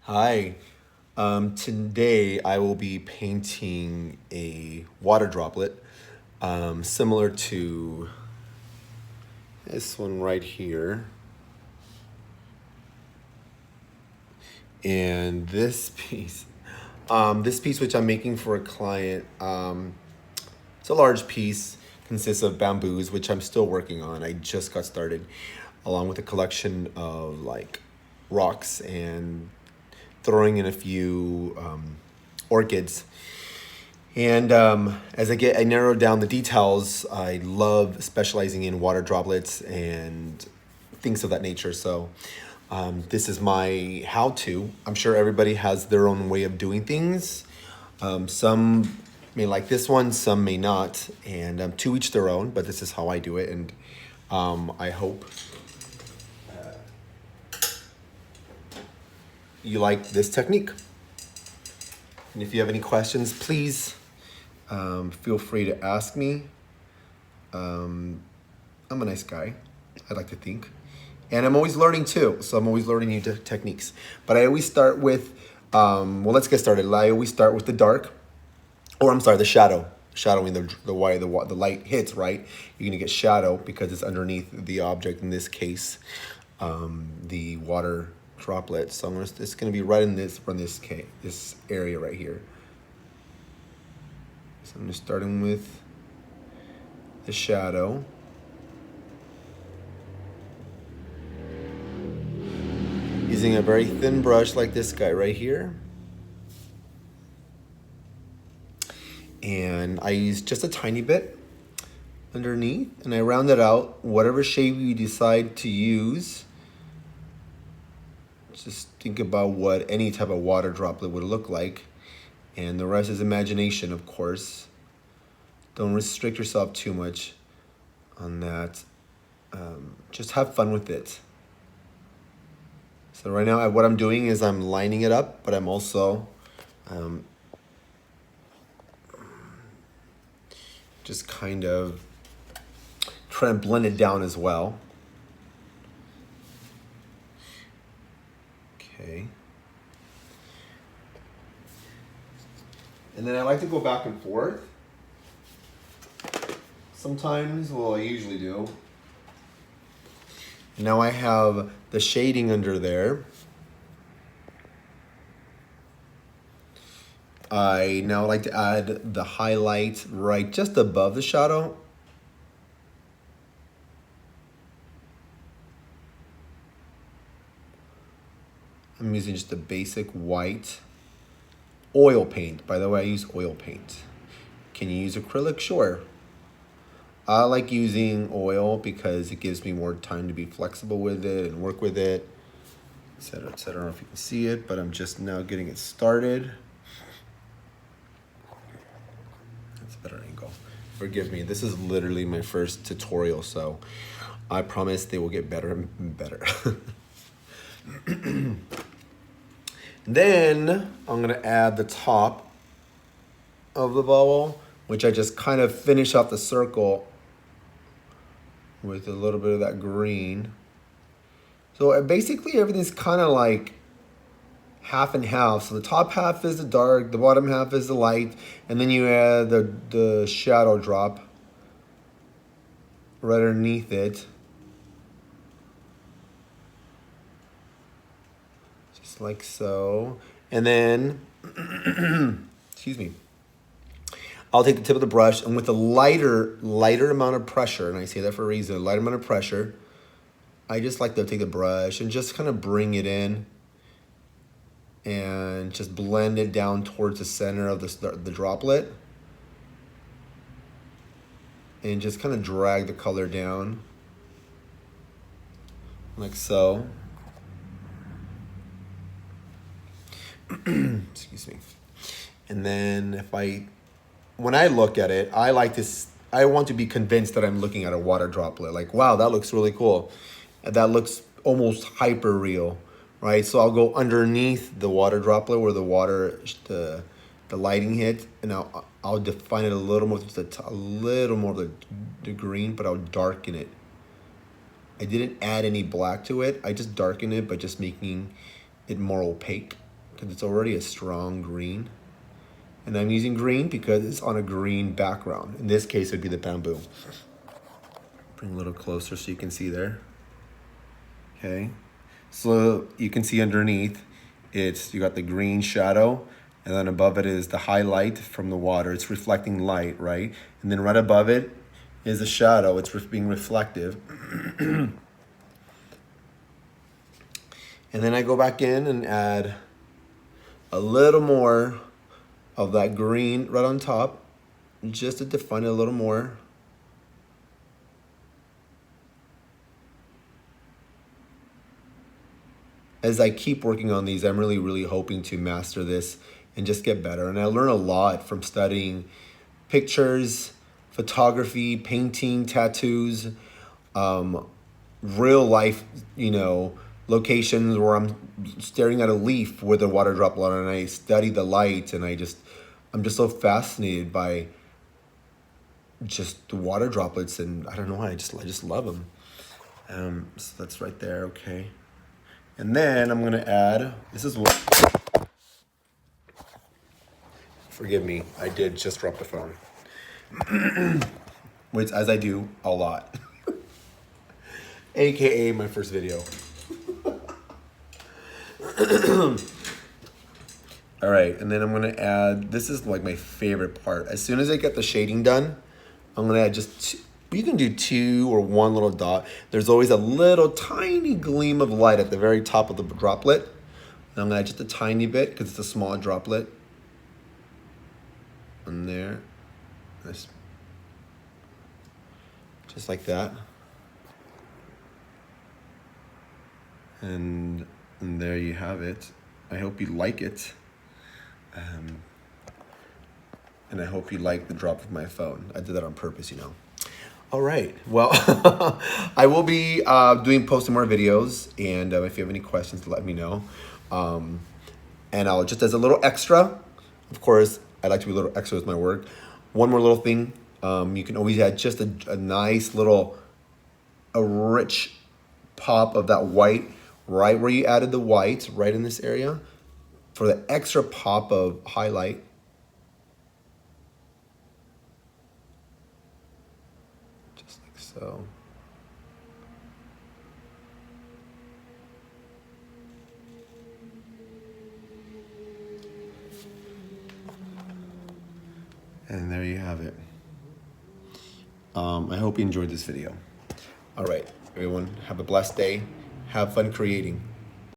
Hi. Today I will be painting a water droplet similar to this one right here. And this piece which I'm making for a client, it's a large piece, consists of bamboos, which I'm still working on. I just got started, along with a collection of like rocks and throwing in a few orchids. And as I narrow down the details, I love specializing in water droplets and things of that nature. So this is my how-to. I'm sure everybody has their own way of doing things. Some may like this one, some may not, and to each their own. But this is how I do it, and I hope you like this technique. And if you have any questions, please feel free to ask me. I'm a nice guy, I like to think. And I'm always learning too, so I'm always learning new techniques. But I always start with, well, let's get started. I always start with the dark, or I'm sorry, the shadow. Shadowing the way the light hits, right? You're gonna get shadow because it's underneath the object, in this case, the water droplet. So it's gonna be right in this area right here. So I'm just starting with the shadow. Using a very thin brush like this guy right here. And I use just a tiny bit underneath, and I round it out, whatever shape you decide to use. Just think about what any type of water droplet would look like. And the rest is imagination, of course. Don't restrict yourself too much on that. Just have fun with it. So right now, what I'm doing is I'm lining it up, but I'm also just kind of trying to blend it down as well. Okay. And then I like to go back and forth. Sometimes, well, I usually do. Now I have the shading under there. I now like to add the highlight right just above the shadow. I'm using just a basic white oil paint. By the way, I use oil paint. Can you use acrylic? Sure. I like using oil because it gives me more time to be flexible with it and work with it, etc., etc. I don't know if you can see it, but I'm just now getting it started. That's a better angle. Forgive me, this is literally my first tutorial, so I promise they will get better and better. Then I'm gonna add the top of the bubble, which I just kind of finish off the circle with a little bit of that green. So basically everything's kind of like half and half. So the top half is the dark, the bottom half is the light, and then you add the shadow drop right underneath it. Just like so. And then, excuse me, I'll take the tip of the brush, and with a lighter amount of pressure, and I say that for a reason, a lighter amount of pressure, I just like to take the brush and just kind of bring it in and just blend it down towards the center of the droplet, and just kind of drag the color down like so. Excuse me. And then when I look at it, I want to be convinced that I'm looking at a water droplet. Like, wow, that looks really cool. That looks almost hyper real, right? So I'll go underneath the water droplet where the lighting hit, and I'll define it a little more, just a little more of the green, but I'll darken it. I didn't add any black to it. I just darkened it by just making it more opaque. because it's already a strong green. And I'm using green because it's on a green background. In this case, it would be the bamboo. Bring a little closer so you can see there. Okay, so you can see underneath, you got the green shadow, and then above it is the highlight from the water. It's reflecting light, right? And then right above it is a shadow. It's being reflective. And then I go back in and add a little more of that green right on top, just to define it a little more. As I keep working on these, I'm really hoping to master this and just get better. And I learn a lot from studying pictures, photography, painting, tattoos, real life, locations where I'm staring at a leaf with a water droplet and I study the light, and I'm just so fascinated by just the water droplets, and I don't know why, I just love them. So that's right there, okay. And then I'm gonna add, this is what, forgive me, I did just drop the phone. Which, as I do a lot. AKA my first video. All right, and then I'm gonna add, this is like my favorite part. As soon as I get the shading done, I'm gonna add just you can do 2 or 1 little dot. There's always a little tiny gleam of light at the very top of the droplet. And I'm gonna add just a tiny bit because it's a small droplet. And there, just like that. And there you have it. I hope you like it. And I hope you like the drop of my phone. I did that on purpose, All right, well, I will be posting more videos, and if you have any questions, let me know. And I'll just, as a little extra, of course, I like to be a little extra with my work. One more little thing, you can always add just a nice little, a rich pop of that white, right where you added the white, right in this area, for the extra pop of highlight. Just like so. And there you have it. I hope you enjoyed this video. All right, everyone, have a blessed day. Have fun creating.